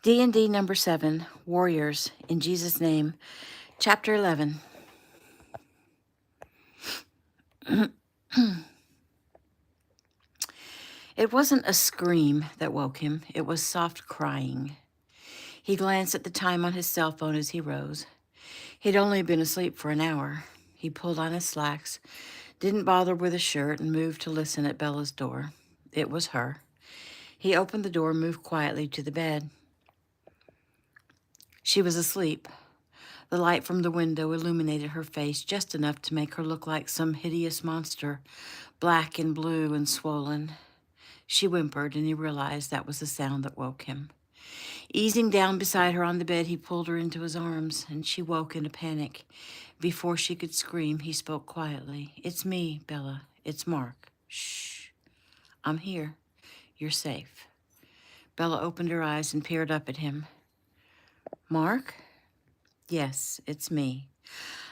DND number 7, Warriors, in Jesus' name, chapter 11. It wasn't a scream that woke him, it was soft crying. He glanced at the time on his cell phone as he rose. He'd only been asleep for an hour. He pulled on his slacks, didn't bother with his shirt, and moved to listen at Bella's door. It was her. He opened the door and moved quietly to the bed. She was asleep. The light from the window illuminated her face just enough to make her look like some hideous monster, black and blue and swollen. She whimpered, and he realized that was the sound that woke him. Easing down beside her on the bed, he pulled her into his arms, and she woke in a panic. Before she could scream, he spoke quietly. "It's me, Bella. It's Mark. Shh. I'm here. You're safe." Bella opened her eyes and peered up at him. "Mark?" "Yes, it's me.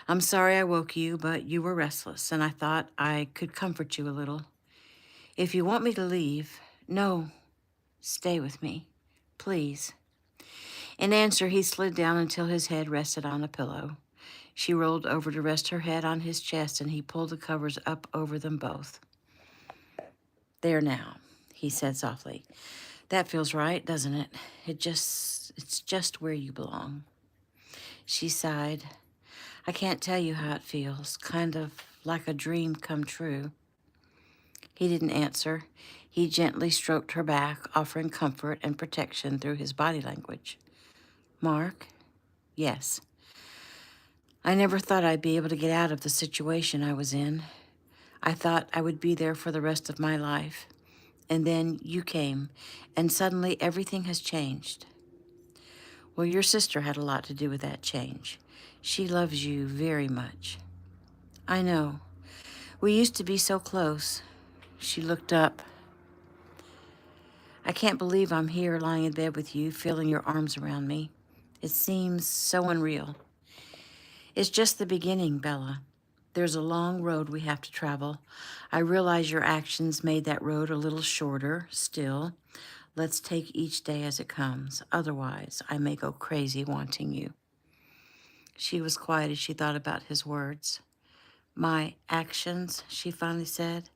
I'm sorry I woke you, but you were restless, and I thought I could comfort you a little. If you want me to leave..." "No, stay with me, please." In answer, he slid down until his head rested on a pillow. She rolled over to rest her head on his chest, and he pulled the covers up over them both. "There now," he said softly. "That feels right, doesn't it? It's just where you belong." She sighed. "I can't tell you how it feels, kind of like a dream come true." He didn't answer. He gently stroked her back, offering comfort and protection through his body language. "Mark?" "Yes. I never thought I'd be able to get out of the situation I was in. I thought I would be there for the rest of my life. And then you came, and suddenly everything has changed." "Well, your sister had a lot to do with that change. She loves you very much." "I know. We used to be so close." She looked up. "I can't believe I'm here lying in bed with you, feeling your arms around me. It seems so unreal." "It's just the beginning, Bella. There's a long road we have to travel. I realize your actions made that road a little shorter. Still, let's take each day as it comes. Otherwise, I may go crazy wanting you." She was quiet as she thought about his words. "My actions," she finally said.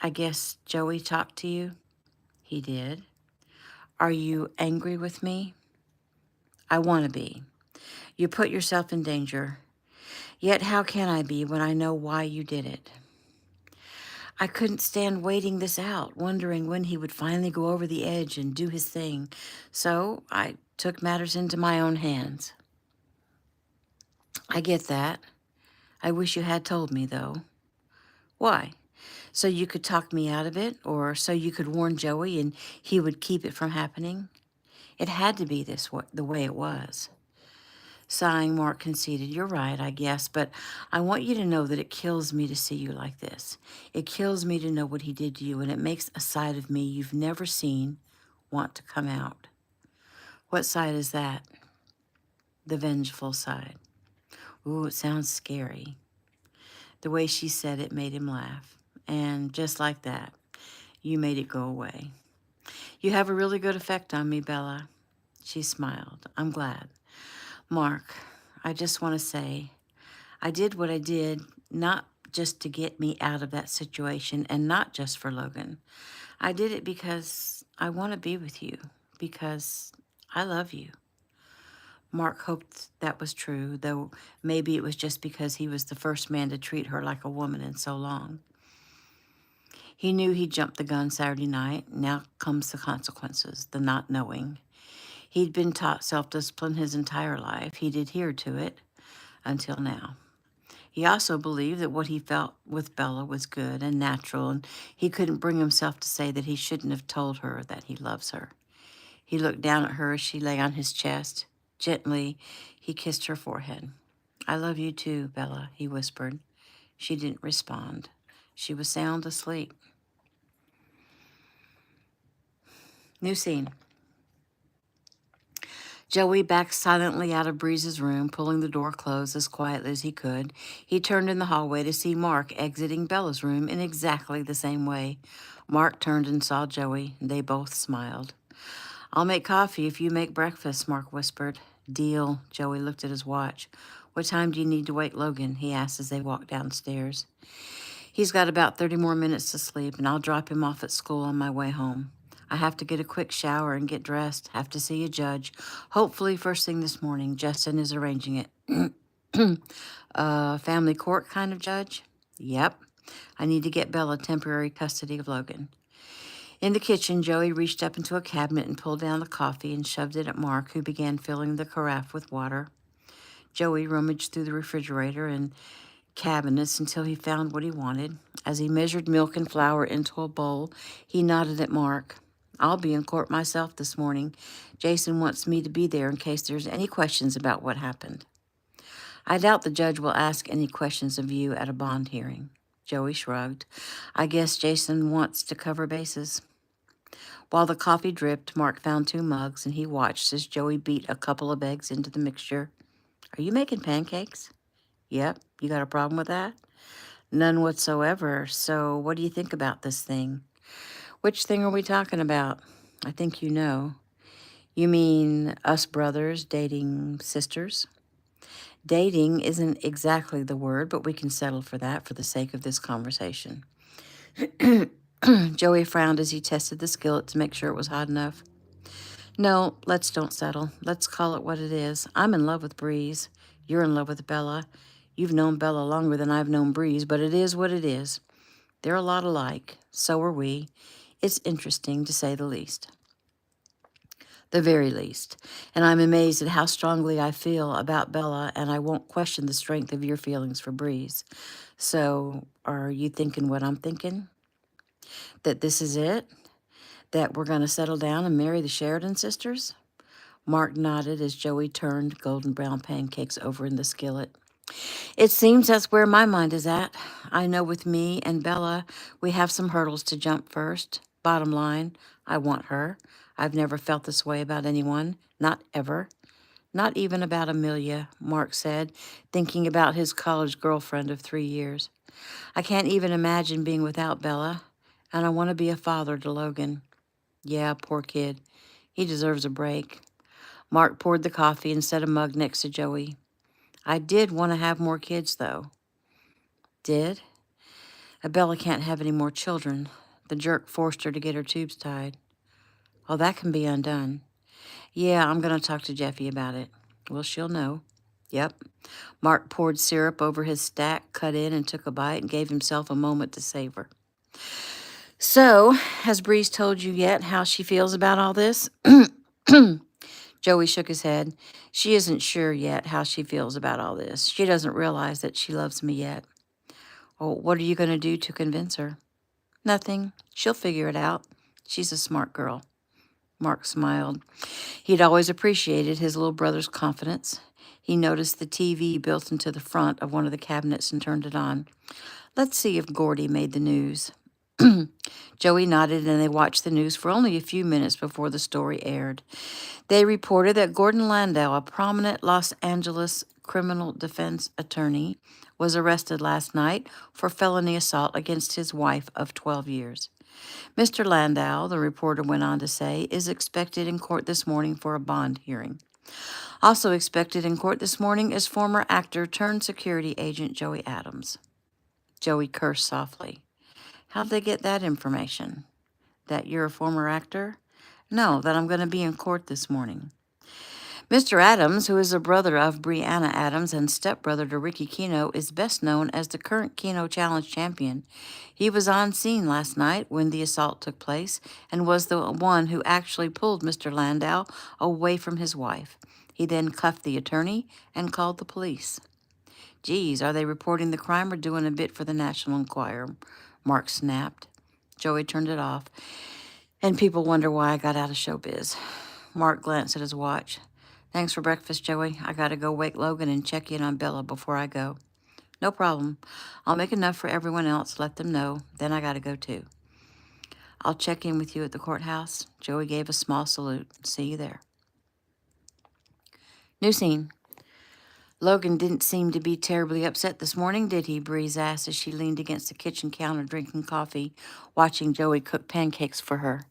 "I guess Joey talked to you?" "He did." "Are you angry with me?" "I want to be. You put yourself in danger. Yet how can I be when I know why you did it?" "I couldn't stand waiting this out, wondering when he would finally go over the edge and do his thing. So I took matters into my own hands." "I get that. I wish you had told me, though." "Why? So you could talk me out of it, or so you could warn Joey and he would keep it from happening? It had to be the way it was." Sighing, Mark conceded, "You're right, I guess, but I want you to know that it kills me to see you like this. It kills me to know what he did to you, and it makes a side of me you've never seen want to come out." "What side is that?" "The vengeful side." "Ooh, it sounds scary." The way she said it made him laugh. "And just like that, you made it go away. You have a really good effect on me, Bella." She smiled. "I'm glad. Mark, I just want to say, I did what I did not just to get me out of that situation and not just for Logan. I did it because I want to be with you, because I love you." Mark hoped that was true, though maybe it was just because he was the first man to treat her like a woman in so long. He knew he jumped the gun Saturday night. Now comes the consequences, the not knowing. He'd been taught self-discipline his entire life. He'd adhered to it until now. He also believed that what he felt with Bella was good and natural, and he couldn't bring himself to say that he shouldn't have told her that he loves her. He looked down at her as she lay on his chest. Gently, he kissed her forehead. "I love you too, Bella," he whispered. She didn't respond. She was sound asleep. New scene. Joey backed silently out of Breeze's room, pulling the door closed as quietly as he could. He turned in the hallway to see Mark exiting Bella's room in exactly the same way. Mark turned and saw Joey. They both smiled. I'll make coffee if you make breakfast, Mark whispered. Deal. Joey looked at his watch. What time do you need to wake Logan? He asked as they walked downstairs. He's got about 30 more minutes to sleep, and I'll drop him off at school on my way home. I have to get a quick shower and get dressed. Have to see a judge. Hopefully first thing this morning. Justin is arranging it. Family court kind of judge? Yep. I need to get Bella temporary custody of Logan. In the kitchen, Joey reached up into a cabinet and pulled down the coffee and shoved it at Mark, who began filling the carafe with water. Joey rummaged through the refrigerator and cabinets until he found what he wanted. As he measured milk and flour into a bowl, he nodded at Mark. I'll be in court myself this morning. Jason wants me to be there in case there's any questions about what happened. I doubt the judge will ask any questions of you at a bond hearing. Joey shrugged. I guess Jason wants to cover bases. While the coffee dripped, Mark found 2 mugs, and he watched as Joey beat a couple of eggs into the mixture. Are you making pancakes? Yep. You got a problem with that? None whatsoever. So what do you think about this thing? Which thing are we talking about? I think you know. You mean us brothers dating sisters? Dating isn't exactly the word, but we can settle for that for the sake of this conversation. Joey frowned as he tested the skillet to make sure it was hot enough. No, let's don't settle. Let's call it what it is. I'm in love with Breeze. You're in love with Bella. You've known Bella longer than I've known Breeze, but it is what it is. They're a lot alike. So are we. It's interesting, to say the least. The very least. And I'm amazed at how strongly I feel about Bella, and I won't question the strength of your feelings for Breeze. So, are you thinking what I'm thinking? That this is it? That we're going to settle down and marry the Sheridan sisters? Mark nodded as Joey turned golden brown pancakes over in the skillet. It seems that's where my mind is at. I know with me and Bella, we have some hurdles to jump first. Bottom line, I want her. I've never felt this way about anyone, not ever. Not even about Amelia, Mark said, thinking about his college girlfriend of 3 years. I can't even imagine being without Bella, and I want to be a father to Logan. Yeah, poor kid. He deserves a break. Mark poured the coffee and set a mug next to Joey. I did want to have more kids, though. Did? Bella can't have any more children. The jerk forced her to get her tubes tied. Oh, that can be undone. Yeah, I'm going to talk to Jeffy about it. Well, she'll know. Yep. Mark poured syrup over his stack, cut in, and took a bite and gave himself a moment to savor. So, has Breeze told you yet how she feels about all this? Joey shook his head. She isn't sure yet how she feels about all this. She doesn't realize that she loves me yet. Oh, what are you going to do to convince her? Nothing. She'll figure it out. She's a smart girl. Mark smiled. He'd always appreciated his little brother's confidence. He noticed the TV built into the front of one of the cabinets and turned it on. Let's see if Gordy made the news. Joey nodded, and they watched the news for only a few minutes before the story aired. They reported that Gordon Landau, a prominent Los Angeles criminal defense attorney, was arrested last night for felony assault against his wife of 12 years. Mr. Landau, the reporter went on to say, is expected in court this morning for a bond hearing. Also expected in court this morning is former actor turned security agent Joey Adams. Joey cursed softly. How'd they get that information? That you're a former actor? No, that I'm going to be in court this morning. Mr. Adams, who is the brother of Brianna Adams and stepbrother to Ricky Keno, is best known as the current Keno Challenge champion. He was on scene last night when the assault took place and was the one who actually pulled Mr. Landau away from his wife. He then cuffed the attorney and called the police. Geez, are they reporting the crime or doing a bit for the National Enquirer? Mark snapped. Joey turned it off. And people wonder why I got out of showbiz. Mark glanced at his watch. Thanks for breakfast, Joey. I gotta go wake Logan and check in on Bella before I go. No problem. I'll make enough for everyone else, let them know. Then I gotta go too. I'll check in with you at the courthouse. Joey gave a small salute. See you there. New scene. Logan didn't seem to be terribly upset this morning, did he? Breeze asked as she leaned against the kitchen counter drinking coffee, watching Joey cook pancakes for her.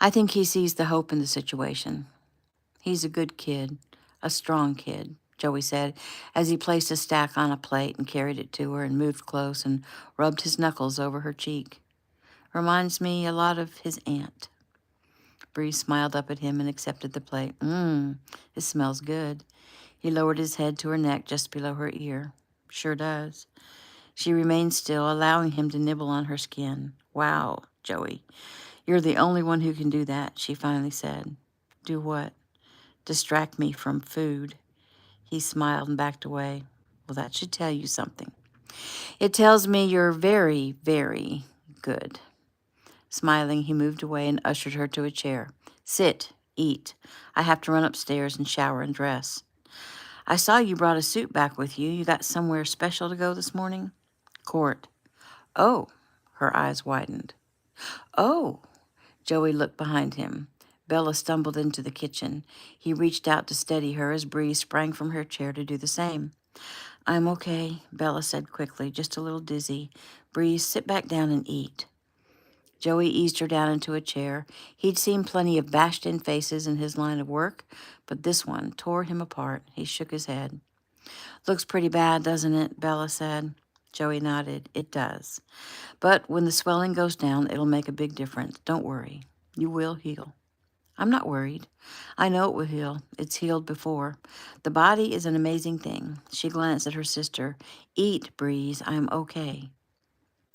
I think he sees the hope in the situation. He's a good kid, a strong kid, Joey said, as he placed a stack on a plate and carried it to her and moved close and rubbed his knuckles over her cheek. Reminds me a lot of his aunt. Bree smiled up at him and accepted the plate. It smells good. He lowered his head to her neck just below her ear. Sure does. She remained still, allowing him to nibble on her skin. Wow, Joey, you're the only one who can do that, she finally said. Do what? Distract me from food. He smiled and backed away. Well, that should tell you something. It tells me you're very, very good. Smiling, he moved away and ushered her to a chair. Sit, eat. I have to run upstairs and shower and dress. I saw you brought a suit back with you. You got somewhere special to go this morning? Court. Oh, her eyes widened. Oh, Joey looked behind him. Bella stumbled into the kitchen. He reached out to steady her as Bree sprang from her chair to do the same. I'm okay, Bella said quickly, just a little dizzy. Bree, sit back down and eat. Joey eased her down into a chair. He'd seen plenty of bashed-in faces in his line of work, but this one tore him apart. He shook his head. Looks pretty bad, doesn't it? Bella said. Joey nodded. It does. But when the swelling goes down, it'll make a big difference. Don't worry. You will heal. I'm not worried. I know it will heal. It's healed before. The body is an amazing thing. She glanced at her sister. Eat, Breeze. I'm okay.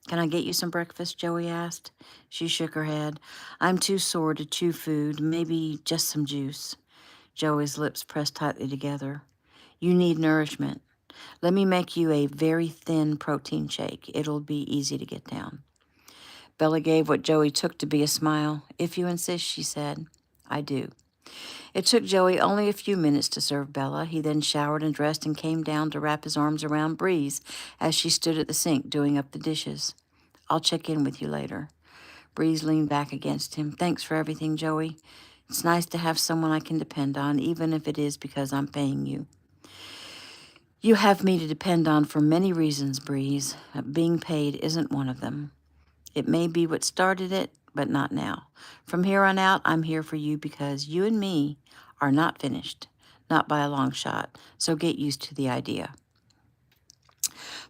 Can I get you some breakfast? Joey asked. She shook her head. I'm too sore to chew food. Maybe just some juice. Joey's lips pressed tightly together. You need nourishment. Let me make you a very thin protein shake. It'll be easy to get down. Bella gave what Joey took to be a smile. If you insist, she said. I do. It took Joey only a few minutes to serve Bella. He then showered and dressed and came down to wrap his arms around Breeze as she stood at the sink doing up the dishes. I'll check in with you later. Breeze leaned back against him. Thanks for everything, Joey. It's nice to have someone I can depend on, even if it is because I'm paying you. You have me to depend on for many reasons, Breeze. Being paid isn't one of them. It may be what started it, but not now. From here on out, I'm here for you because you and me are not finished, not by a long shot, so get used to the idea.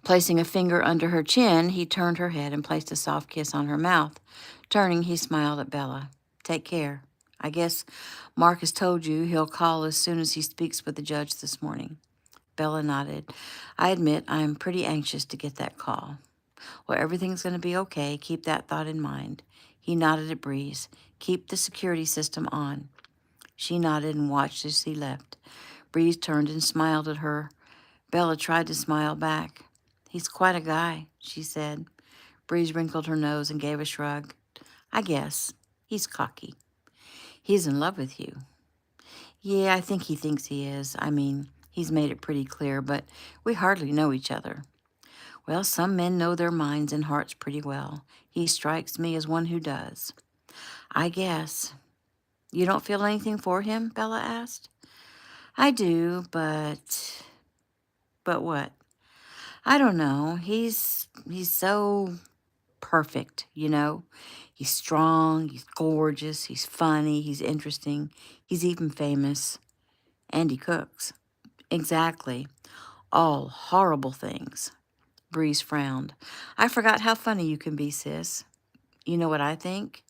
Placing a finger under her chin, he turned her head and placed a soft kiss on her mouth. Turning, he smiled at Bella. Take care. I guess Mark has told you he'll call as soon as he speaks with the judge this morning. Bella nodded. I admit I'm pretty anxious to get that call. Well, everything's going to be okay. Keep that thought in mind. He nodded at Breeze. Keep the security system on. She nodded and watched as he left. Breeze turned and smiled at her. Bella tried to smile back. He's quite a guy, she said. Breeze wrinkled her nose and gave a shrug. I guess. He's cocky. He's in love with you. Yeah, I think he thinks he is. I mean, he's made it pretty clear, but we hardly know each other. Well, some men know their minds and hearts pretty well. He strikes me as one who does. I guess. You don't feel anything for him? Bella asked. I do, but... But what? I don't know. He's so perfect, you know? He's strong, he's gorgeous, he's funny, he's interesting, he's even famous. And he cooks. Exactly. All horrible things. Breeze frowned. I forgot how funny you can be, sis. You know what I think?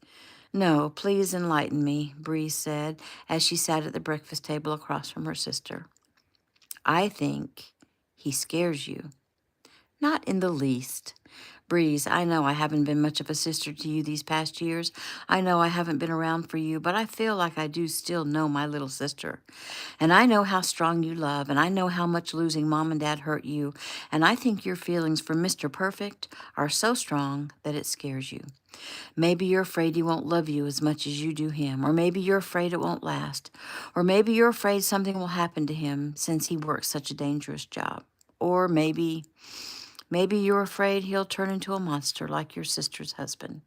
No, please enlighten me, Breeze said as she sat at the breakfast table across from her sister. I think he scares you. Not in the least. Breeze, I know I haven't been much of a sister to you these past years. I know I haven't been around for you, but I feel like I do still know my little sister. And I know how strong you love, and I know how much losing Mom and Dad hurt you, and I think your feelings for Mr. Perfect are so strong that it scares you. Maybe you're afraid he won't love you as much as you do him, or maybe you're afraid it won't last, or maybe you're afraid something will happen to him since he works such a dangerous job, or maybe you're afraid he'll turn into a monster like your sister's husband.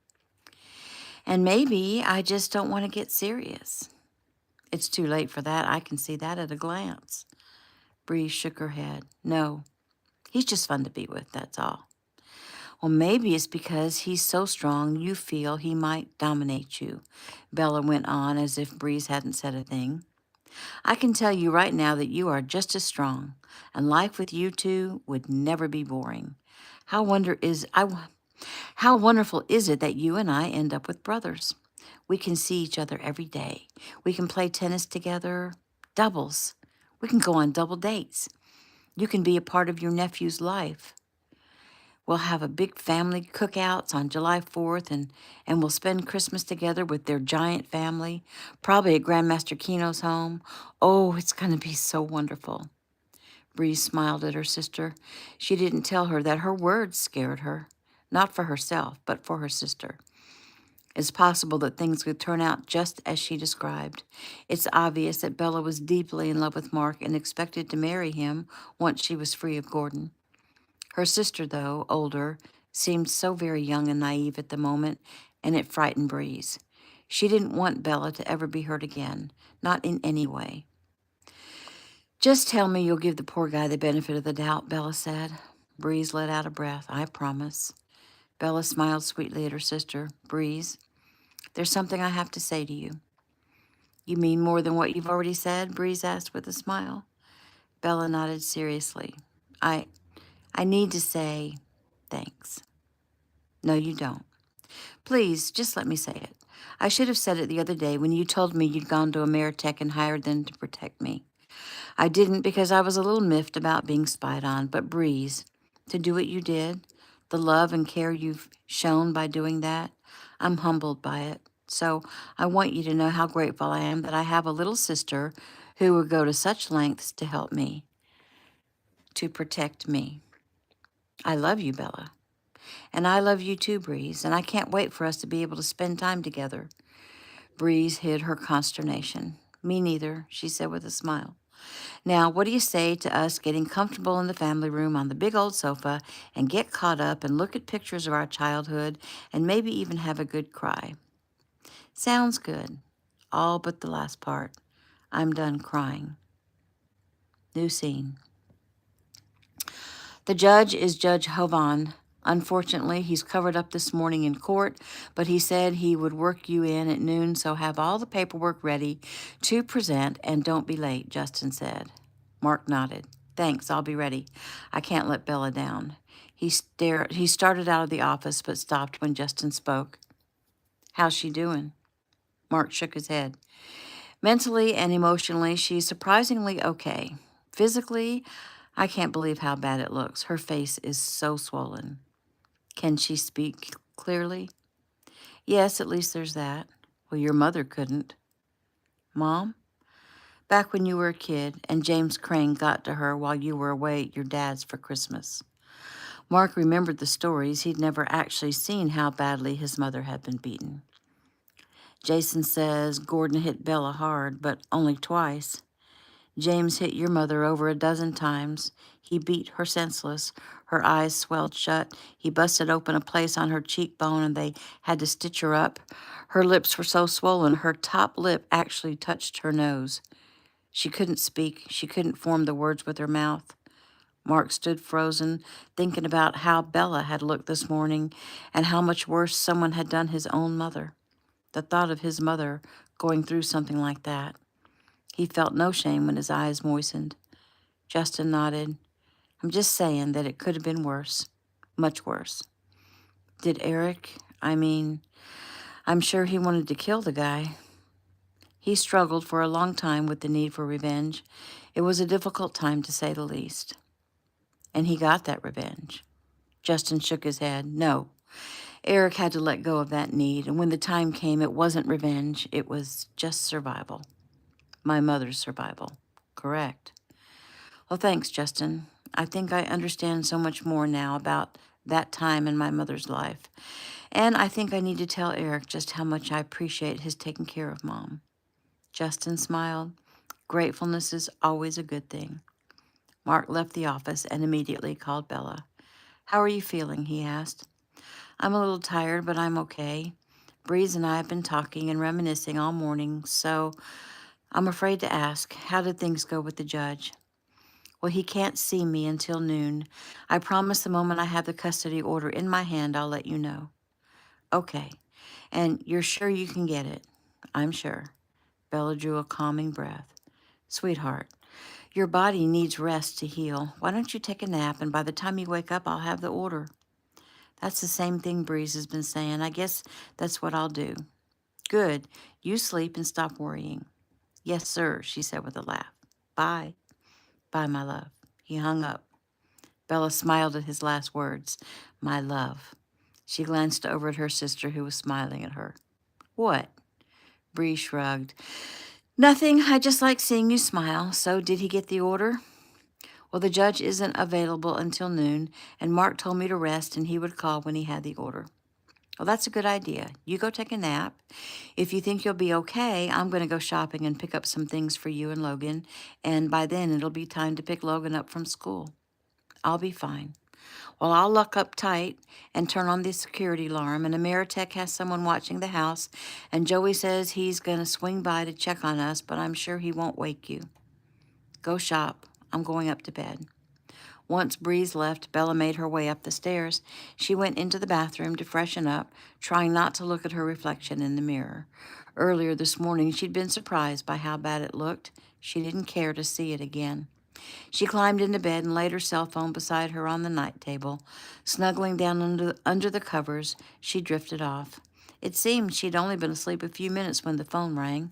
And maybe I just don't want to get serious. It's too late for that. I can see that at a glance. Bree shook her head. No, he's just fun to be with, that's all. Well, maybe it's because he's so strong you feel he might dominate you, Bella went on as if Breeze hadn't said a thing. I can tell you right now that you are just as strong, and life with you two would never be boring. How wonder is I How wonderful is it that you and I end up with brothers? We can see each other every day. We can play tennis together, doubles. We can go on double dates. You can be a part of your nephew's life. We'll have a big family cookouts on July 4th, and we'll spend Christmas together with their giant family, probably at Grandmaster Kino's home. Oh, it's going to be so wonderful. Bree smiled at her sister. She didn't tell her that her words scared her, not for herself, but for her sister. It's possible that things could turn out just as she described. It's obvious that Bella was deeply in love with Mark and expected to marry him once she was free of Gordon. Her sister, though, older, seemed so very young and naive at the moment, and it frightened Breeze. She didn't want Bella to ever be hurt again, not in any way. Just tell me you'll give the poor guy the benefit of the doubt, Bella said. Breeze let out a breath. I promise. Bella smiled sweetly at her sister. Breeze, there's something I have to say to you. You mean more than what you've already said? Breeze asked with a smile. Bella nodded seriously. I need to say thanks. No, you don't. Please, just let me say it. I should have said it the other day when you told me you'd gone to Ameritech and hired them to protect me. I didn't because I was a little miffed about being spied on, but Breeze, to do what you did, the love and care you've shown by doing that, I'm humbled by it. So I want you to know how grateful I am that I have a little sister who would go to such lengths to help me, to protect me. I love you, Bella. And I love you too, Breeze, and I can't wait for us to be able to spend time together. Breeze hid her consternation. Me neither, she said with a smile. Now, what do you say to us getting comfortable in the family room on the big old sofa and get caught up and look at pictures of our childhood and maybe even have a good cry? Sounds good. All but the last part. I'm done crying. New scene. The judge is Judge Hovan. Unfortunately, he's covered up this morning in court, but he said he would work you in at noon, so have all the paperwork ready to present and don't be late, Justin said. Mark nodded. Thanks, I'll be ready. I can't let Bella down. He started out of the office, but stopped when Justin spoke. How's she doing? Mark shook his head. Mentally and emotionally, she's surprisingly okay. Physically, I can't believe how bad it looks. Her face is so swollen. Can she speak clearly? Yes, at least there's that. Well, your mother couldn't. Mom? Back when you were a kid and James Crane got to her while you were away at your dad's for Christmas. Mark remembered the stories. He'd never actually seen how badly his mother had been beaten. Jason says Gordon hit Bella hard, but only twice. James hit your mother over a dozen times. He beat her senseless. Her eyes swelled shut. He busted open a place on her cheekbone and they had to stitch her up. Her lips were so swollen, her top lip actually touched her nose. She couldn't speak. She couldn't form the words with her mouth. Mark stood frozen, thinking about how Bella had looked this morning and how much worse someone had done his own mother. The thought of his mother going through something like that. He felt no shame when his eyes moistened. Justin nodded. I'm just saying that it could have been worse. Much worse. Did Eric, I'm sure he wanted to kill the guy. He struggled for a long time with the need for revenge. It was a difficult time, to say the least. And he got that revenge. Justin shook his head. No. Eric had to let go of that need, and when the time came, it wasn't revenge. It was just survival. My mother's survival. Correct. Well, thanks, Justin. I think I understand so much more now about that time in my mother's life. And I think I need to tell Eric just how much I appreciate his taking care of Mom. Justin smiled. Gratefulness is always a good thing. Mark left the office and immediately called Bella. How are you feeling? He asked. I'm a little tired, but I'm okay. Breeze and I have been talking and reminiscing all morning, so I'm afraid to ask, how did things go with the judge? Well, he can't see me until noon. I promise the moment I have the custody order in my hand, I'll let you know. Okay. And you're sure you can get it? I'm sure. Bella drew a calming breath. Sweetheart, your body needs rest to heal. Why don't you take a nap, and by the time you wake up, I'll have the order. That's the same thing Breeze has been saying. I guess that's what I'll do. Good. You sleep and stop worrying. Yes, sir, she said with a laugh. Bye. Bye, my love. He hung up. Bella smiled at his last words. My love. She glanced over at her sister, who was smiling at her. What? Bree shrugged. Nothing. I just like seeing you smile. So did he get the order? Well, the judge isn't available until noon, and Mark told me to rest and he would call when he had the order. Well, that's a good idea. You go take a nap. If you think you'll be okay, I'm going to go shopping and pick up some things for you and Logan, and by then it'll be time to pick Logan up from school. I'll be fine. Well, I'll lock up tight and turn on the security alarm, and Ameritech has someone watching the house, and Joey says he's going to swing by to check on us, but I'm sure he won't wake you. Go shop. I'm going up to bed. Once Breeze left, Bella made her way up the stairs. She went into the bathroom to freshen up, trying not to look at her reflection in the mirror. Earlier this morning, she'd been surprised by how bad it looked. She didn't care to see it again. She climbed into bed and laid her cell phone beside her on the night table. Snuggling down under the covers, she drifted off. It seemed she'd only been asleep a few minutes when the phone rang.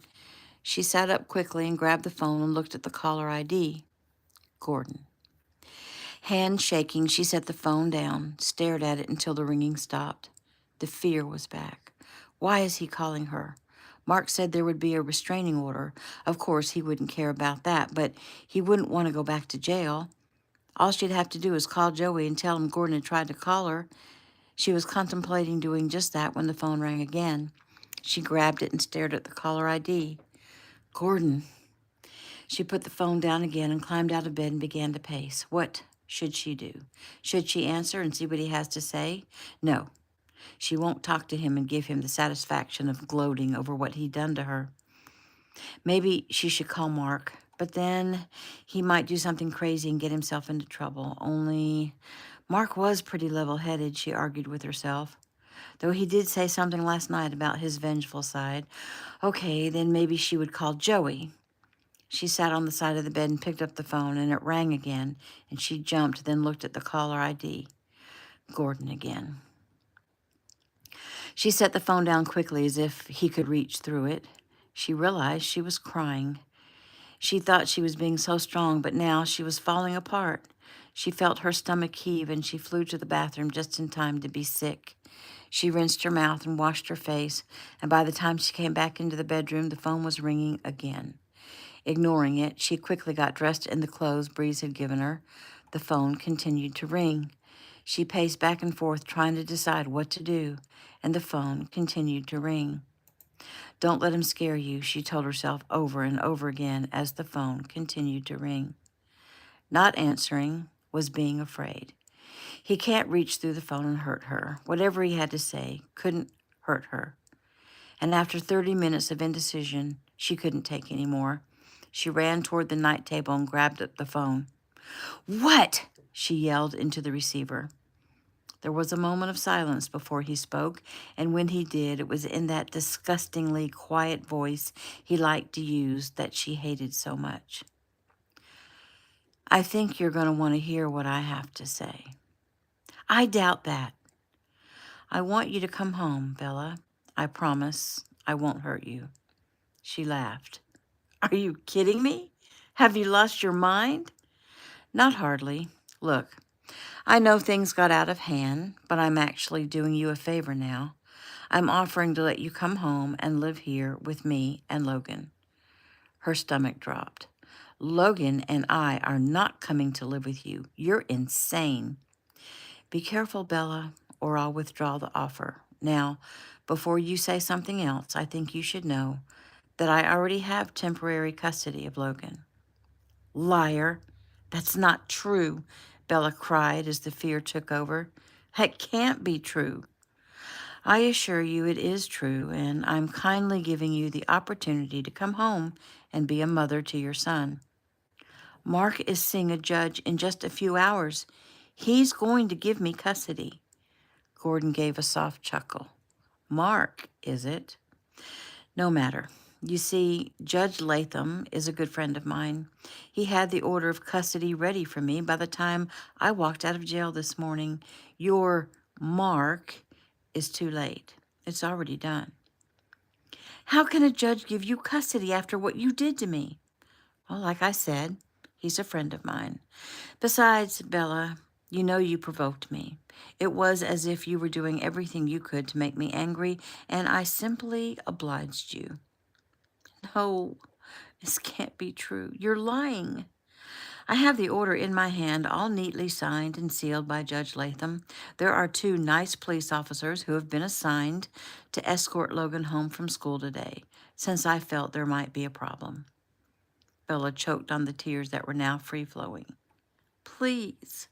She sat up quickly and grabbed the phone and looked at the caller ID. Gordon. Hand shaking, she set the phone down, stared at it until the ringing stopped. The fear was back. Why is he calling her? Mark said there would be a restraining order. Of course, he wouldn't care about that, but he wouldn't want to go back to jail. All she'd have to do is call Joey and tell him Gordon had tried to call her. She was contemplating doing just that when the phone rang again. She grabbed it and stared at the caller ID. Gordon. She put the phone down again and climbed out of bed and began to pace. What should she do? Should she answer and see what he has to say? No. She won't talk to him and give him the satisfaction of gloating over what he'd done to her. Maybe she should call Mark, but then he might do something crazy and get himself into trouble. Only Mark was pretty level-headed, she argued with herself, though he did say something last night about his vengeful side. Okay, then maybe she would call Joey. She sat on the side of the bed and picked up the phone, and it rang again, and she jumped, then looked at the caller ID. Gordon again. She set the phone down quickly as if he could reach through it. She realized she was crying. She thought she was being so strong, but now she was falling apart. She felt her stomach heave, and she flew to the bathroom just in time to be sick. She rinsed her mouth and washed her face, and by the time she came back into the bedroom, the phone was ringing again. Ignoring it, she quickly got dressed in the clothes Breeze had given her. The phone continued to ring. She paced back and forth, trying to decide what to do, and the phone continued to ring. Don't let him scare you, she told herself over and over again as the phone continued to ring. Not answering was being afraid. He can't reach through the phone and hurt her. Whatever he had to say couldn't hurt her. And after 30 minutes of indecision, she couldn't take any more. She ran toward the night table and grabbed up the phone. What? She yelled into the receiver. There was a moment of silence before he spoke, and when he did, it was in that disgustingly quiet voice he liked to use that she hated so much. I think you're going to want to hear what I have to say. I doubt that. I want you to come home, Bella. I promise I won't hurt you. She laughed. Are you kidding me? Have you lost your mind? Not hardly. Look, I know things got out of hand, but I'm actually doing you a favor now. I'm offering to let you come home and live here with me and Logan. Her stomach dropped. Logan and I are not coming to live with you. You're insane. Be careful, Bella, or I'll withdraw the offer. Now, before you say something else, I think you should know that I already have temporary custody of Logan. Liar. That's not true, Bella cried as the fear took over. That can't be true. I assure you it is true, and I'm kindly giving you the opportunity to come home and be a mother to your son. Mark is seeing a judge in just a few hours. He's going to give me custody. Gordon gave a soft chuckle. Mark, is it? No matter. You see, Judge Latham is a good friend of mine. He had the order of custody ready for me by the time I walked out of jail this morning. Your Mark is too late. It's already done. How can a judge give you custody after what you did to me? Well, like I said, he's a friend of mine. Besides, Bella, you know you provoked me. It was as if you were doing everything you could to make me angry, and I simply obliged you. No, this can't be true. You're lying. I have the order in my hand, all neatly signed and sealed by Judge Latham. There are 2 nice police officers who have been assigned to escort Logan home from school today, since I felt there might be a problem. Bella choked on the tears that were now free-flowing. Please.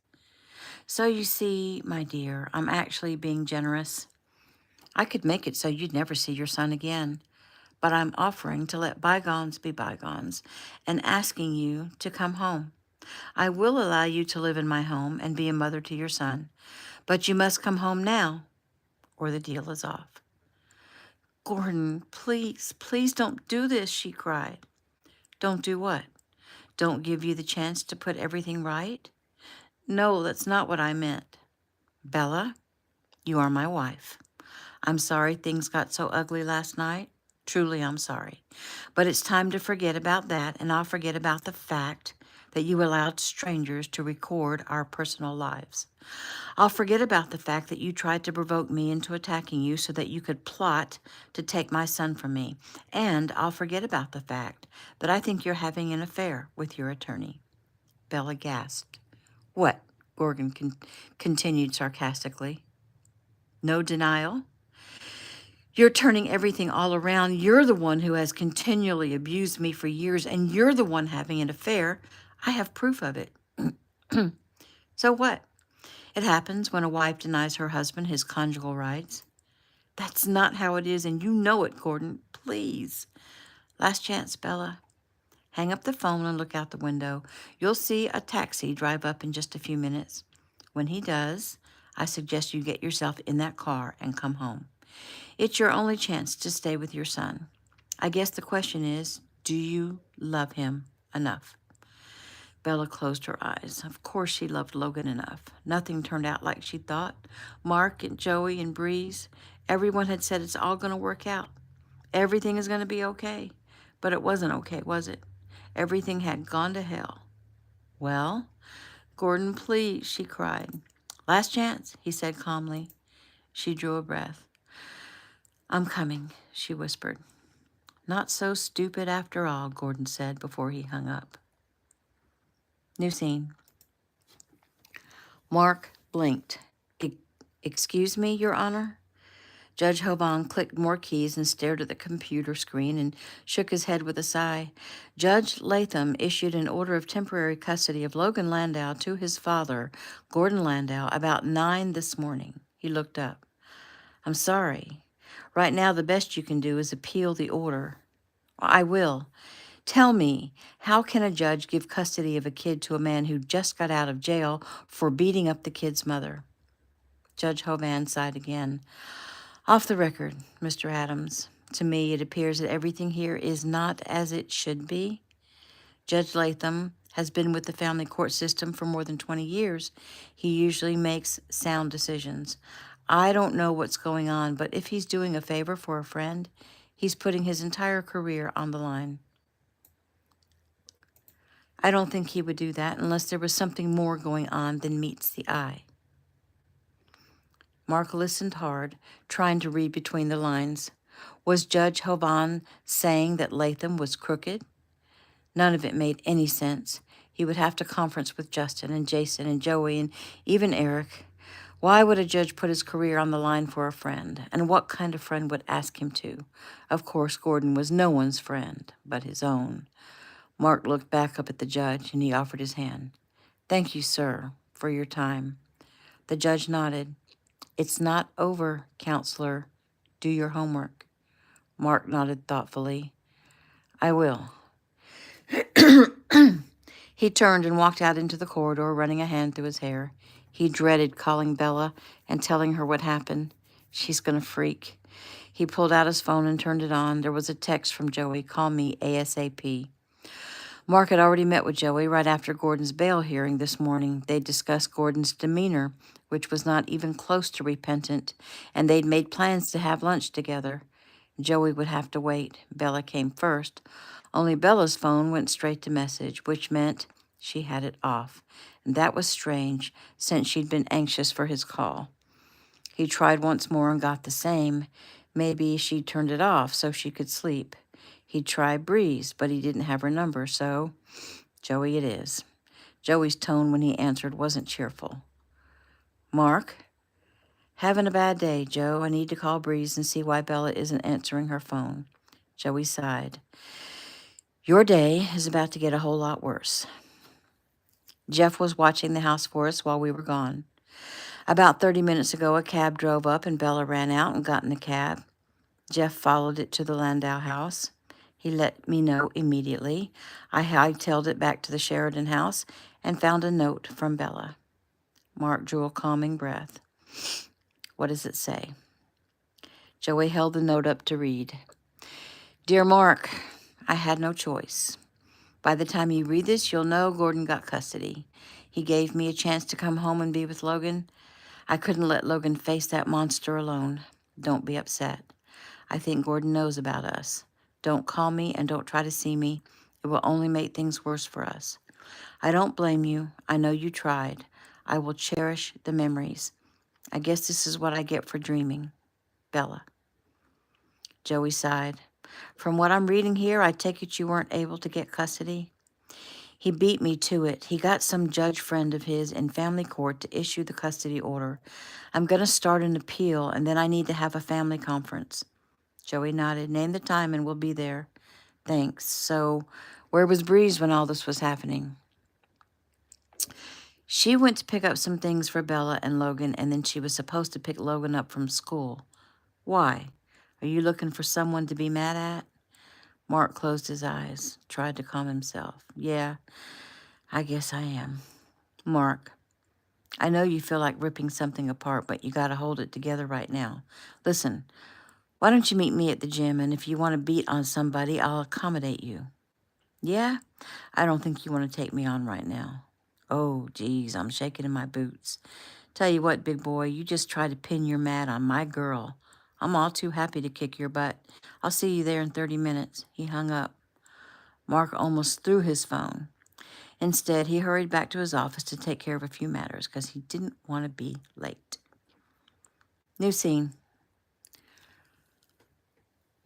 So you see, my dear, I'm actually being generous. I could make it so you'd never see your son again, but I'm offering to let bygones be bygones and asking you to come home. I will allow you to live in my home and be a mother to your son, but you must come home now or the deal is off. Gordon, please, please don't do this, she cried. Don't do what? Don't give you the chance to put everything right? No, that's not what I meant. Bella, you are my wife. I'm sorry things got so ugly last night. Truly, I'm sorry. But it's time to forget about that, and I'll forget about the fact that you allowed strangers to record our personal lives. I'll forget about the fact that you tried to provoke me into attacking you so that you could plot to take my son from me. And I'll forget about the fact that I think you're having an affair with your attorney. Bella gasped. What? Gordon continued sarcastically. No denial? You're turning everything all around. You're the one who has continually abused me for years, and you're the one having an affair. I have proof of it. So what? It happens when a wife denies her husband his conjugal rights. That's not how it is, and you know it, Gordon. Please. Last chance, Bella. Hang up the phone and look out the window. You'll see a taxi drive up in just a few minutes. When he does, I suggest you get yourself in that car and come home. It's your only chance to stay with your son. I guess the question is, do you love him enough? Bella closed her eyes. Of course she loved Logan enough. Nothing turned out like she thought. Mark and Joey and Breeze, everyone had said it's all going to work out. Everything is going to be okay. But it wasn't okay, was it? Everything had gone to hell. Well, Gordon, please, she cried. Last chance, he said calmly. She drew a breath. I'm coming, she whispered. Not so stupid after all, Gordon said before he hung up. New scene. Mark blinked. Excuse me, Your Honor? Judge Hoban clicked more keys and stared at the computer screen and shook his head with a sigh. Judge Latham issued an order of temporary custody of Logan Landau to his father, Gordon Landau, about 9 this morning. He looked up. I'm sorry. Right now, the best you can do is appeal the order. I will. Tell me, how can a judge give custody of a kid to a man who just got out of jail for beating up the kid's mother? Judge Hoban sighed again. Off the record, Mr. Adams, to me it appears that everything here is not as it should be. Judge Latham has been with the family court system for more than 20 years. He usually makes sound decisions. I don't know what's going on, but if he's doing a favor for a friend, he's putting his entire career on the line. I don't think he would do that unless there was something more going on than meets the eye. Mark listened hard, trying to read between the lines. Was Judge Hoban saying that Latham was crooked? None of it made any sense. He would have to conference with Justin and Jason and Joey and even Eric. Why would a judge put his career on the line for a friend? And what kind of friend would ask him to? Of course, Gordon was no one's friend but his own. Mark looked back up at the judge and he offered his hand. Thank you, sir, for your time. The judge nodded. It's not over, counselor. Do your homework. Mark nodded thoughtfully. I will. He turned and walked out into the corridor, running a hand through his hair. He dreaded calling Bella and telling her what happened. She's going to freak. He pulled out his phone and turned it on. There was a text from Joey, "Call me ASAP." Mark had already met with Joey right after Gordon's bail hearing this morning. They'd discussed Gordon's demeanor, which was not even close to repentant, and they'd made plans to have lunch together. Joey would have to wait. Bella came first. Only Bella's phone went straight to message, which meant she had it off. And that was strange, since she'd been anxious for his call. He tried once more and got the same. Maybe she turned it off so she could sleep. He'd try Breeze, but he didn't have her number, so Joey it is. Joey's tone when he answered wasn't cheerful. "Mark? Having a bad day, Joe. I need to call Breeze and see why Bella isn't answering her phone." Joey sighed. "Your day is about to get a whole lot worse." Jeff was watching the house for us while we were gone. About 30 minutes ago, a cab drove up and Bella ran out and got in the cab. Jeff followed it to the Landau house. He let me know immediately. I hightailed it back to the Sheridan house and found a note from Bella. Mark drew a calming breath. "What does it say?" Joey held the note up to read. "Dear Mark, I had no choice. By the time you read this, you'll know Gordon got custody. He gave me a chance to come home and be with Logan. I couldn't let Logan face that monster alone. Don't be upset. I think Gordon knows about us. Don't call me and don't try to see me. It will only make things worse for us. I don't blame you. I know you tried. I will cherish the memories. I guess this is what I get for dreaming. Bella." Joey sighed. "From what I'm reading here, I take it you weren't able to get custody?" "He beat me to it. He got some judge friend of his in family court to issue the custody order. I'm going to start an appeal, and then I need to have a family conference." Joey nodded. "Name the time and we'll be there." "Thanks. So, where was Breeze when all this was happening?" "She went to pick up some things for Bella and Logan, and then she was supposed to pick Logan up from school." "Why? Are you looking for someone to be mad at?" Mark closed his eyes, tried to calm himself. "Yeah, I guess I am." "Mark, I know you feel like ripping something apart, but you gotta hold it together right now. Listen, why don't you meet me at the gym, and if you want to beat on somebody, I'll accommodate you." "Yeah? I don't think you want to take me on right now." "Oh, geez, I'm shaking in my boots. Tell you what, big boy, you just try to pin your mat on my girl. I'm all too happy to kick your butt. I'll see you there in 30 minutes. He hung up. Mark almost threw his phone. Instead, he hurried back to his office to take care of a few matters because he didn't want to be late. New scene.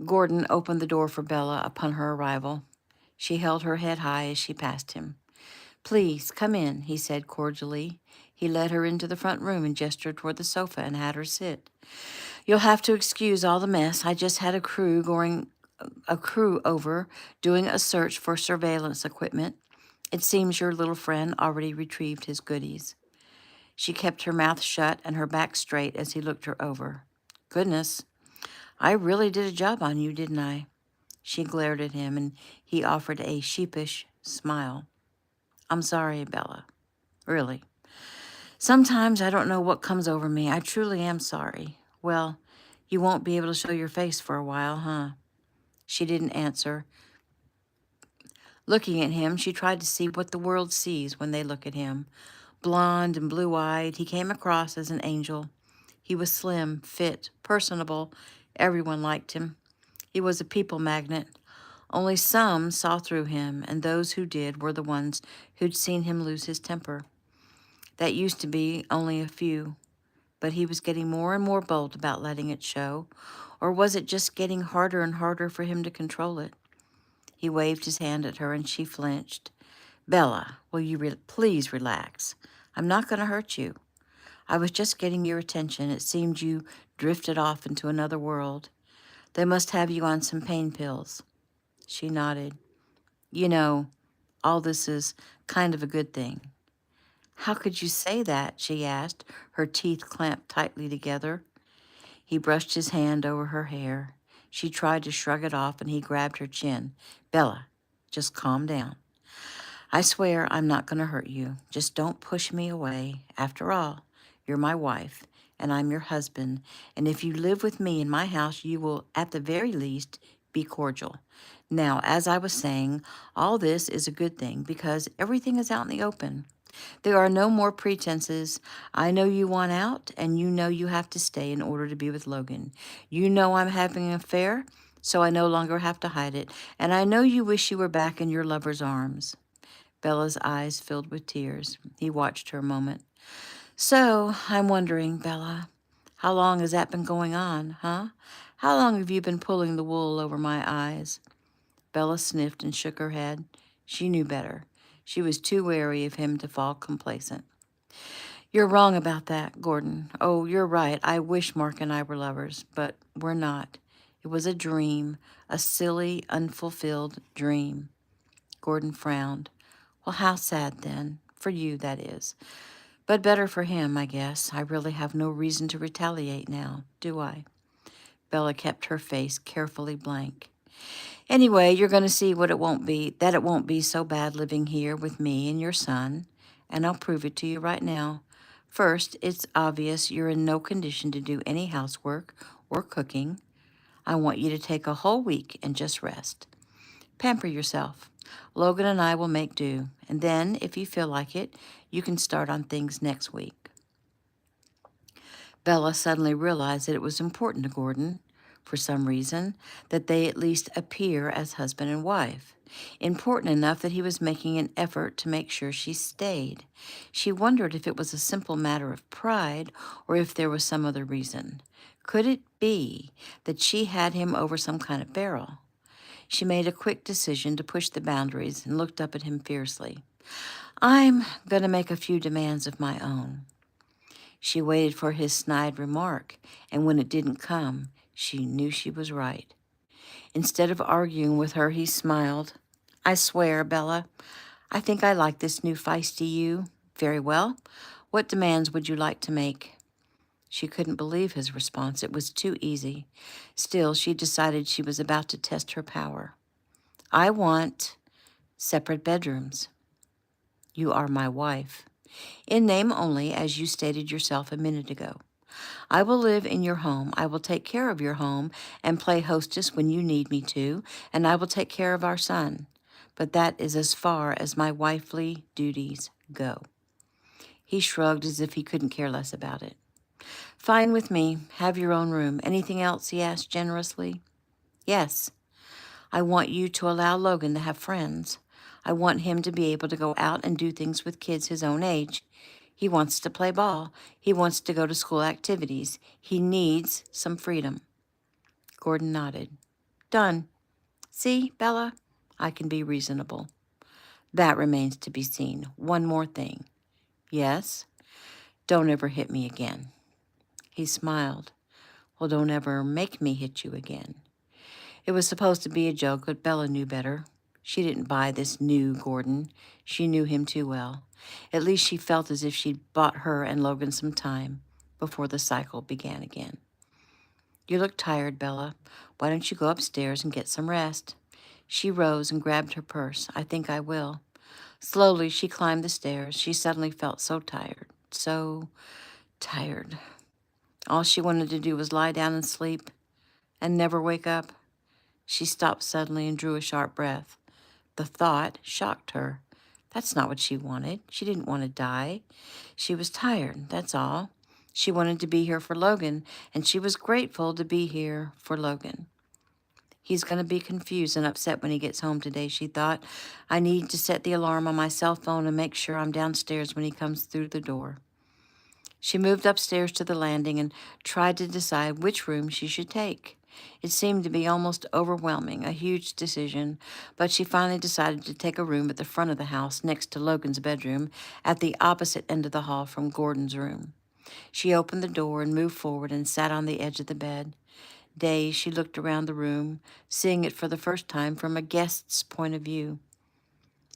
Gordon opened the door for Bella upon her arrival. She held her head high as she passed him. "Please, come in," he said cordially. He led her into the front room and gestured toward the sofa and had her sit. "You'll have to excuse all the mess. I just had a crew over doing a search for surveillance equipment. It seems your little friend already retrieved his goodies." She kept her mouth shut and her back straight as he looked her over. "Goodness, I really did a job on you, didn't I?" She glared at him, and he offered a sheepish smile. "I'm sorry, Bella. Really. Sometimes I don't know what comes over me. I truly am sorry. Well, you won't be able to show your face for a while, huh?" She didn't answer. Looking at him, she tried to see what the world sees when they look at him. Blonde and blue-eyed, he came across as an angel. He was slim, fit, personable. Everyone liked him. He was a people magnet. Only some saw through him, and those who did were the ones who'd seen him lose his temper. That used to be only a few, but he was getting more and more bold about letting it show. Or was it just getting harder and harder for him to control it? He waved his hand at her, and she flinched. "Bella, will you please relax? I'm not going to hurt you. I was just getting your attention. It seemed you drifted off into another world. They must have you on some pain pills." She nodded. "You know, all this is kind of a good thing." "How could you say that?" she asked, her teeth clamped tightly together. He brushed his hand over her hair. She tried to shrug it off, and he grabbed her chin. "Bella, just calm down. I swear I'm not going to hurt you. Just don't push me away. After all, you're my wife, and I'm your husband. And if you live with me in my house, you will, at the very least, be cordial. Now, as I was saying, all this is a good thing because everything is out in the open. There are no more pretenses. I know you want out, and you know you have to stay in order to be with Logan. You know I'm having an affair, so I no longer have to hide it. And I know you wish you were back in your lover's arms. Bella's eyes filled with tears. He watched her a moment. So, I'm wondering, Bella, how long has that been going on, huh? How long have you been pulling the wool over my eyes? Bella sniffed and shook her head. She knew better. She was too wary of him to fall complacent. You're wrong about that, Gordon. Oh, you're right. I wish Mark and I were lovers, but we're not. It was a dream, a silly, unfulfilled dream. Gordon frowned. Well, how sad then. For you, that is. But better for him, I guess. I really have no reason to retaliate now, do I? Bella kept her face carefully blank. Anyway, you're going to see that it won't be so bad living here with me and your son, and I'll prove it to you right now. First, it's obvious you're in no condition to do any housework or cooking. I want you to take a whole week and just rest. Pamper yourself. Logan and I will make do, and then, if you feel like it, you can start on things next week. Bella suddenly realized that it was important to Gordon, for some reason, that they at least appear as husband and wife. Important enough that he was making an effort to make sure she stayed. She wondered if it was a simple matter of pride or if there was some other reason. Could it be that she had him over some kind of barrel? She made a quick decision to push the boundaries and looked up at him fiercely. I'm going to make a few demands of my own. She waited for his snide remark, and when it didn't come, she knew she was right. Instead of arguing with her, he smiled. I swear, Bella, I think I like this new feisty you. Very well. What demands would you like to make? She couldn't believe his response. It was too easy. Still, she decided she was about to test her power. I want separate bedrooms. You are my wife. In name only, as you stated yourself a minute ago. I will live in your home. I will take care of your home and play hostess when you need me to, and I will take care of our son. But that is as far as my wifely duties go. He shrugged as if he couldn't care less about it. Fine with me. Have your own room. Anything else? He asked generously. Yes. I want you to allow Logan to have friends. I want him to be able to go out and do things with kids his own age. He wants to play ball. He wants to go to school activities. He needs some freedom. Gordon nodded. Done. See, Bella, I can be reasonable. That remains to be seen. One more thing. Yes? Don't ever hit me again. He smiled. Well, don't ever make me hit you again. It was supposed to be a joke, but Bella knew better. She didn't buy this new Gordon. She knew him too well. At least she felt as if she'd bought her and Logan some time before the cycle began again. You look tired, Bella. Why don't you go upstairs and get some rest? She rose and grabbed her purse. I think I will. Slowly, she climbed the stairs. She suddenly felt so tired. So tired. All she wanted to do was lie down and sleep and never wake up. She stopped suddenly and drew a sharp breath. The thought shocked her. That's not what she wanted. She didn't want to die. She was tired, that's all. She wanted to be here for Logan, and she was grateful to be here for Logan. He's going to be confused and upset when he gets home today, she thought. I need to set the alarm on my cell phone and make sure I'm downstairs when he comes through the door. She moved upstairs to the landing and tried to decide which room she should take. It seemed to be almost overwhelming, a huge decision, but she finally decided to take a room at the front of the house next to Logan's bedroom at the opposite end of the hall from Gordon's room. She opened the door and moved forward and sat on the edge of the bed. Dazed, she looked around the room, seeing it for the first time from a guest's point of view.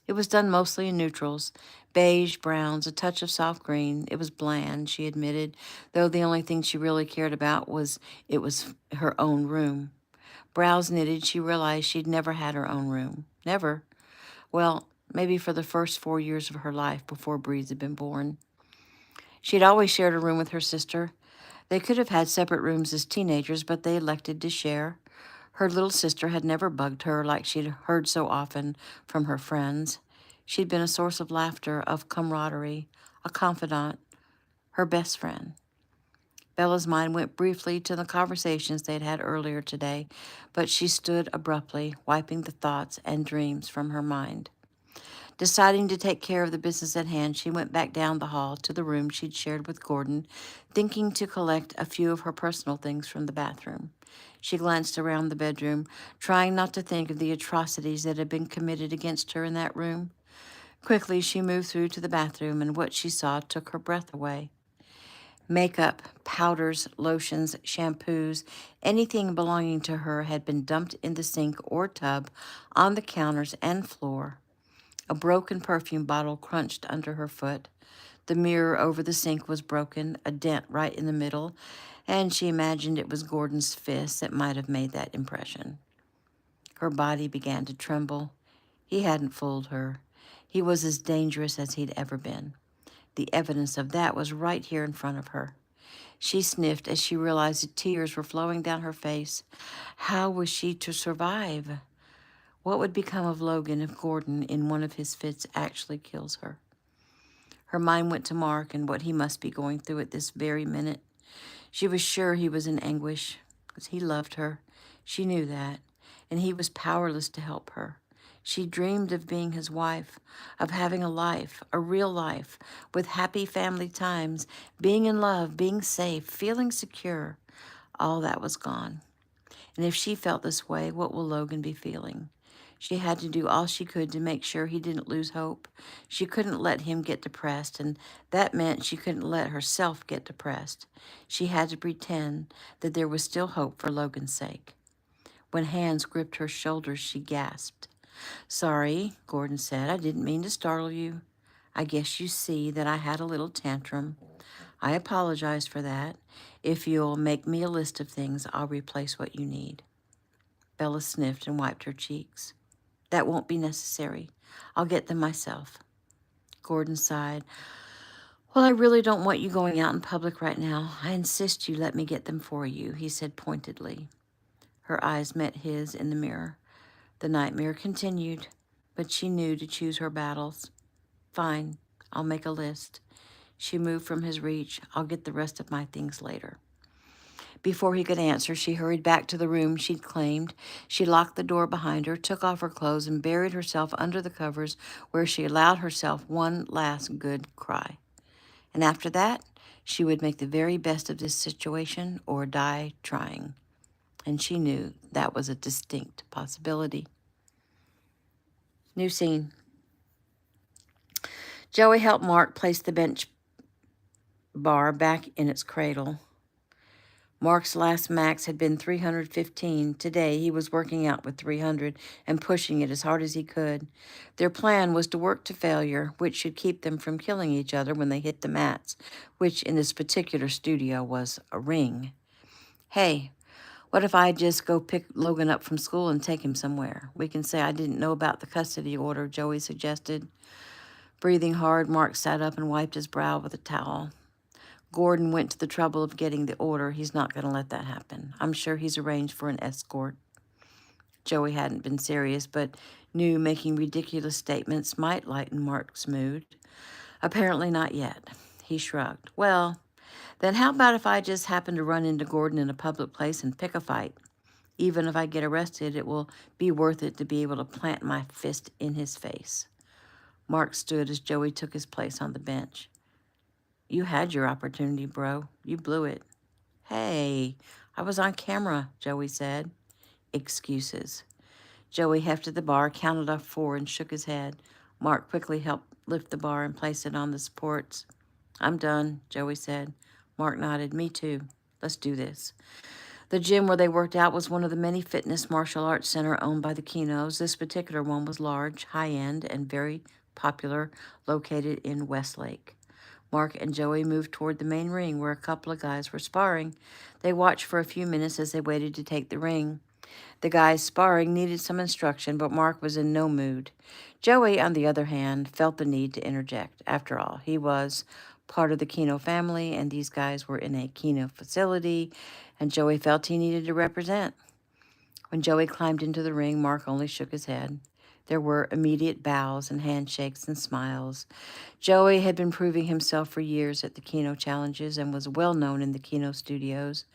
It was done mostly in neutrals, beige, browns, a touch of soft green. It was bland, she admitted, though the only thing she really cared about was it was her own room. Brows knitted, she realized she'd never had her own room. Never. Well, maybe for the first 4 years of her life before Breeze had been born. She'd always shared a room with her sister. They could have had separate rooms as teenagers, but they elected to share. Her little sister had never bugged her like she'd heard so often from her friends. She'd been a source of laughter, of camaraderie, a confidant, her best friend. Bella's mind went briefly to the conversations they'd had earlier today, but she stood abruptly, wiping the thoughts and dreams from her mind. Deciding to take care of the business at hand, she went back down the hall to the room she'd shared with Gordon, thinking to collect a few of her personal things from the bathroom. She glanced around the bedroom, trying not to think of the atrocities that had been committed against her in that room. Quickly, she moved through to the bathroom, and what she saw took her breath away. Makeup, powders, lotions, shampoos, anything belonging to her had been dumped in the sink or tub, on the counters and floor. A broken perfume bottle crunched under her foot. The mirror over the sink was broken, a dent right in the middle, and she imagined it was Gordon's fist that might have made that impression. Her body began to tremble. He hadn't fooled her. He was as dangerous as he'd ever been. The evidence of that was right here in front of her. She sniffed as she realized that tears were flowing down her face. How was she to survive? What would become of Logan if Gordon, in one of his fits, actually kills her? Her mind went to Mark and what he must be going through at this very minute. She was sure he was in anguish, because he loved her. She knew that, and he was powerless to help her. She dreamed of being his wife, of having a life, a real life, with happy family times, being in love, being safe, feeling secure. All that was gone. And if she felt this way, what will Logan be feeling? She had to do all she could to make sure he didn't lose hope. She couldn't let him get depressed, and that meant she couldn't let herself get depressed. She had to pretend that there was still hope for Logan's sake. When hands gripped her shoulders, she gasped. "Sorry," Gordon said. "I didn't mean to startle you. I guess you see that I had a little tantrum. I apologize for that. If you'll make me a list of things, I'll replace what you need." Bella sniffed and wiped her cheeks. "That won't be necessary. I'll get them myself." Gordon sighed. "Well, I really don't want you going out in public right now. I insist you let me get them for you," he said pointedly. Her eyes met his in the mirror. The nightmare continued, but she knew to choose her battles. "Fine, I'll make a list." She moved from his reach. "I'll get the rest of my things later." Before he could answer, she hurried back to the room she'd claimed. She locked the door behind her, took off her clothes, and buried herself under the covers, where she allowed herself one last good cry. And after that, she would make the very best of this situation or die trying. And she knew that was a distinct possibility. New scene. Joey helped Mark place the bench bar back in its cradle. Mark's last max had been 315. Today, he was working out with 300 and pushing it as hard as he could. Their plan was to work to failure, which should keep them from killing each other when they hit the mats, which in this particular studio was a ring. "Hey, what if I just go pick Logan up from school and take him somewhere? We can say I didn't know about the custody order," Joey suggested. Breathing hard, Mark sat up and wiped his brow with a towel. "Gordon went to the trouble of getting the order. He's not going to let that happen. I'm sure he's arranged for an escort." Joey hadn't been serious, but knew making ridiculous statements might lighten Mark's mood. Apparently not yet. He shrugged. "Well, then how about if I just happen to run into Gordon in a public place and pick a fight? Even if I get arrested, it will be worth it to be able to plant my fist in his face." Mark stood as Joey took his place on the bench. "You had your opportunity, bro. You blew it." "Hey, I was on camera," Joey said. "Excuses." Joey hefted the bar, counted off 4, and shook his head. Mark quickly helped lift the bar and place it on the supports. "I'm done," Joey said. Mark nodded. "Me too. Let's do this." The gym where they worked out was one of the many fitness martial arts centers owned by the Kinos. This particular one was large, high-end, and very popular, located in Westlake. Mark and Joey moved toward the main ring where a couple of guys were sparring. They watched for a few minutes as they waited to take the ring. The guys sparring needed some instruction, but Mark was in no mood. Joey, on the other hand, felt the need to interject. After all, he was part of the Keno family, and these guys were in a Keno facility, and Joey felt he needed to represent. When Joey climbed into the ring, Mark only shook his head. There were immediate bows and handshakes and smiles. Joey had been proving himself for years at the Keno challenges and was well known in the Keno studios.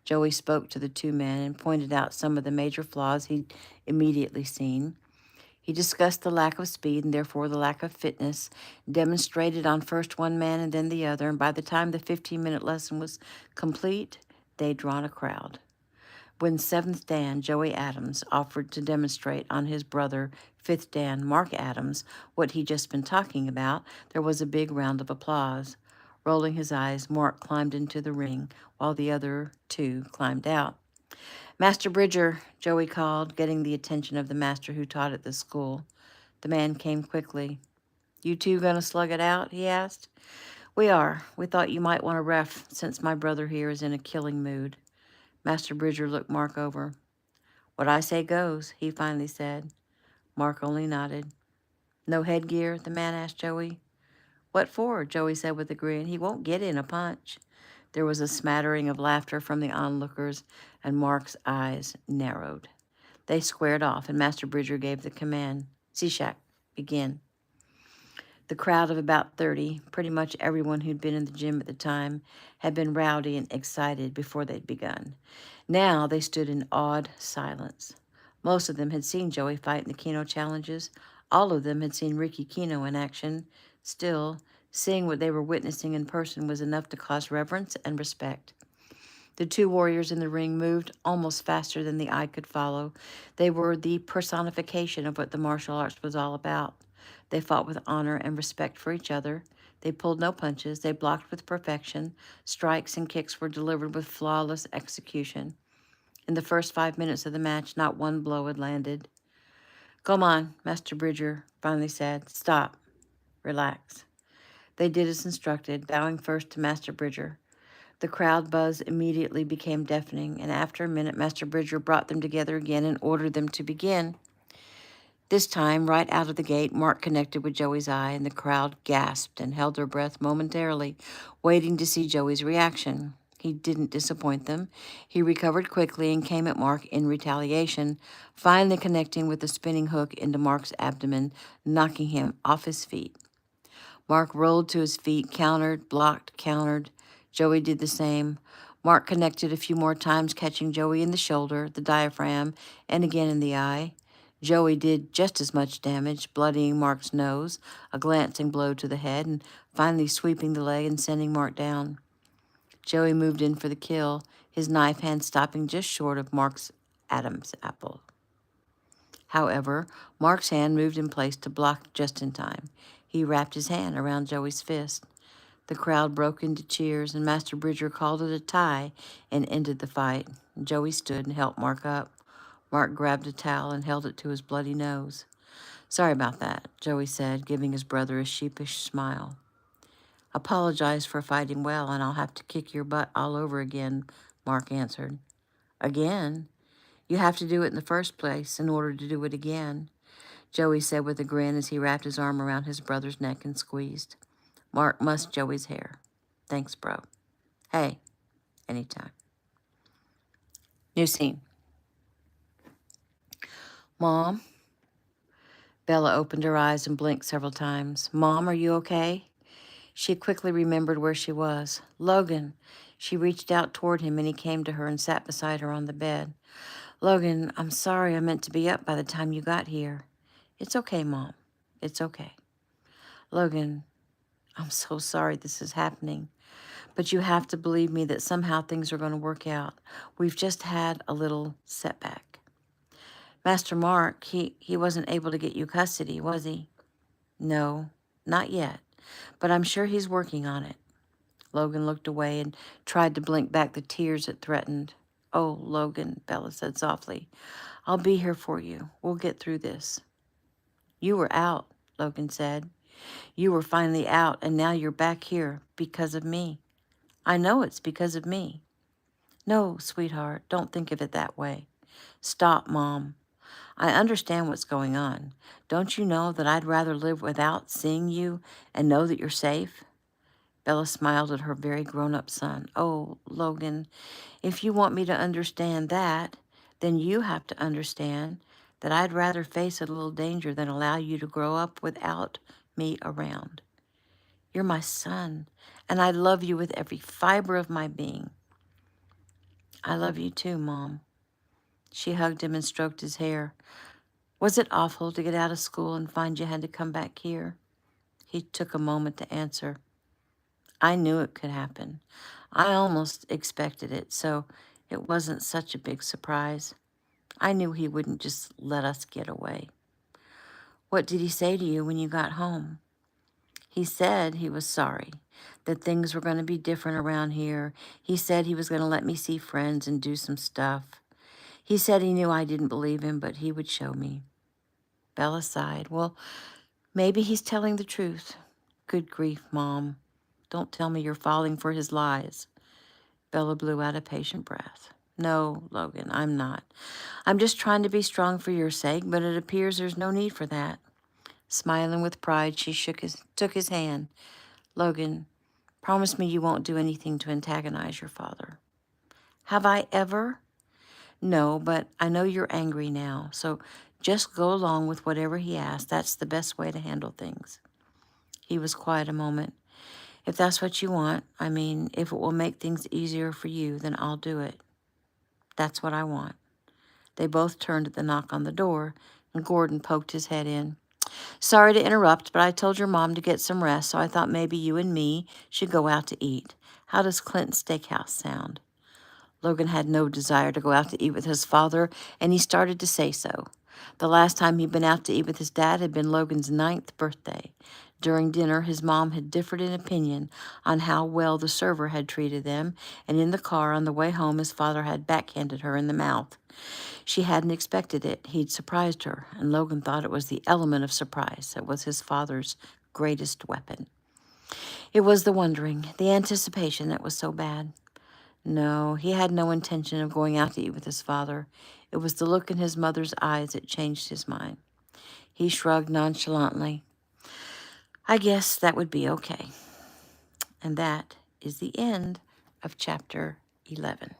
Joey spoke to the two men and pointed out some of the major flaws he'd immediately seen. He discussed the lack of speed and therefore the lack of fitness, demonstrated on first one man and then the other, and by the time the 15-minute lesson was complete, they'd drawn a crowd. When seventh Dan, Joey Adams, offered to demonstrate on his brother, fifth Dan, Mark Adams, what he'd just been talking about, there was a big round of applause. Rolling his eyes, Mark climbed into the ring while the other two climbed out. Master Bridger, Joey called, getting the attention of the master who taught at the school. The man came quickly. "You two gonna slug it out?" he asked. "We are. We thought you might want a ref since my brother here is in a killing mood." Master Bridger looked Mark over. "What I say goes," he finally said. Mark only nodded. "No headgear?" the man asked Joey. "What for?" Joey said with a grin. "He won't get in a punch." There was a smattering of laughter from the onlookers, and Mark's eyes narrowed. They squared off, and Master Bridger gave the command, "Sishak, begin." The crowd of about 30, pretty much everyone who'd been in the gym at the time, had been rowdy and excited before they'd begun. Now they stood in awed silence. Most of them had seen Joey fight in the Keno challenges. All of them had seen Ricky Keno in action. Still, seeing what they were witnessing in person was enough to cause reverence and respect. The two warriors in the ring moved almost faster than the eye could follow. They were the personification of what the martial arts was all about. They fought with honor and respect for each other. They pulled no punches. They blocked with perfection. Strikes and kicks were delivered with flawless execution. In the first 5 minutes of the match, not one blow had landed. "Come on," Master Bridger finally said. "Stop. Relax." They did as instructed, bowing first to Master Bridger. The crowd buzz immediately became deafening, and after a minute, Master Bridger brought them together again and ordered them to begin. This time, right out of the gate, Mark connected with Joey's eye, and the crowd gasped and held their breath momentarily, waiting to see Joey's reaction. He didn't disappoint them. He recovered quickly and came at Mark in retaliation, finally connecting with the spinning hook into Mark's abdomen, knocking him off his feet. Mark rolled to his feet, countered, blocked, countered. Joey did the same. Mark connected a few more times, catching Joey in the shoulder, the diaphragm, and again in the eye. Joey did just as much damage, bloodying Mark's nose, a glancing blow to the head, and finally sweeping the leg and sending Mark down. Joey moved in for the kill, his knife hand stopping just short of Mark's Adam's apple. However, Mark's hand moved in place to block just in time. He wrapped his hand around Joey's fist. The crowd broke into cheers, and Master Bridger called it a tie and ended the fight. Joey stood and helped Mark up. Mark grabbed a towel and held it to his bloody nose. "Sorry about that," Joey said, giving his brother a sheepish smile. "Apologize for fighting well, and I'll have to kick your butt all over again," Mark answered. "Again? You have to do it in the first place in order to do it again," Joey said with a grin as he wrapped his arm around his brother's neck and squeezed. Mark mussed Joey's hair. "Thanks, bro." "Hey, anytime." New scene. "Mom?" Bella opened her eyes and blinked several times. "Mom, are you okay?" She quickly remembered where she was. "Logan." She reached out toward him, and he came to her and sat beside her on the bed. "Logan, I'm sorry I meant to be up by the time you got here." "It's okay, Mom. It's okay." "Logan, I'm so sorry this is happening. But you have to believe me that somehow things are going to work out. We've just had a little setback." "Master Mark, he wasn't able to get you custody, was he?" "No, not yet. But I'm sure he's working on it." Logan looked away and tried to blink back the tears that threatened. "Oh, Logan," Bella said softly, "I'll be here for you. We'll get through this." "You were out," Logan said. "You were finally out, and now you're back here because of me." "I know it's because of me." "No, sweetheart, don't think of it that way. Stop, Mom. I understand what's going on. Don't you know that I'd rather live without seeing you and know that you're safe? Bella smiled at her very grown-up son. Oh, Logan, if you want me to understand that, then you have to understand that I'd rather face a little danger than allow you to grow up without me around. You're my son, and I love you with every fiber of my being. I love you too, Mom. She hugged him and stroked his hair. Was it awful to get out of school and find you had to come back here? He took a moment to answer. I knew it could happen. I almost expected it, so it wasn't such a big surprise. I knew he wouldn't just let us get away. What did he say to you when you got home? He said he was sorry, that things were going to be different around here. He said he was going to let me see friends and do some stuff. He said he knew I didn't believe him, but he would show me. Bella sighed. Well, maybe he's telling the truth. Good grief, Mom. Don't tell me you're falling for his lies. Bella blew out a patient breath. No, Logan, I'm not. I'm just trying to be strong for your sake, but it appears there's no need for that. Smiling with pride, she took his hand. Logan, promise me you won't do anything to antagonize your father. Have I ever? No, but I know you're angry now, so just go along with whatever he asks. That's the best way to handle things. He was quiet a moment. If that's what you want, I mean, if it will make things easier for you, then I'll do it. That's what I want. They both turned at the knock on the door, and Gordon poked his head in. Sorry to interrupt, but I told your mom to get some rest, so I thought maybe you and me should go out to eat. How does Clinton's Steakhouse sound? Logan had no desire to go out to eat with his father, and he started to say so. The last time he'd been out to eat with his dad had been Logan's 9th birthday. During dinner, his mom had differed in opinion on how well the server had treated them, and in the car on the way home, his father had backhanded her in the mouth. She hadn't expected it. He'd surprised her, and Logan thought it was the element of surprise that was his father's greatest weapon. It was the wondering, the anticipation that was so bad. No, he had no intention of going out to eat with his father. It was the look in his mother's eyes that changed his mind. He shrugged nonchalantly. I guess that would be okay. And that is the end of chapter 11.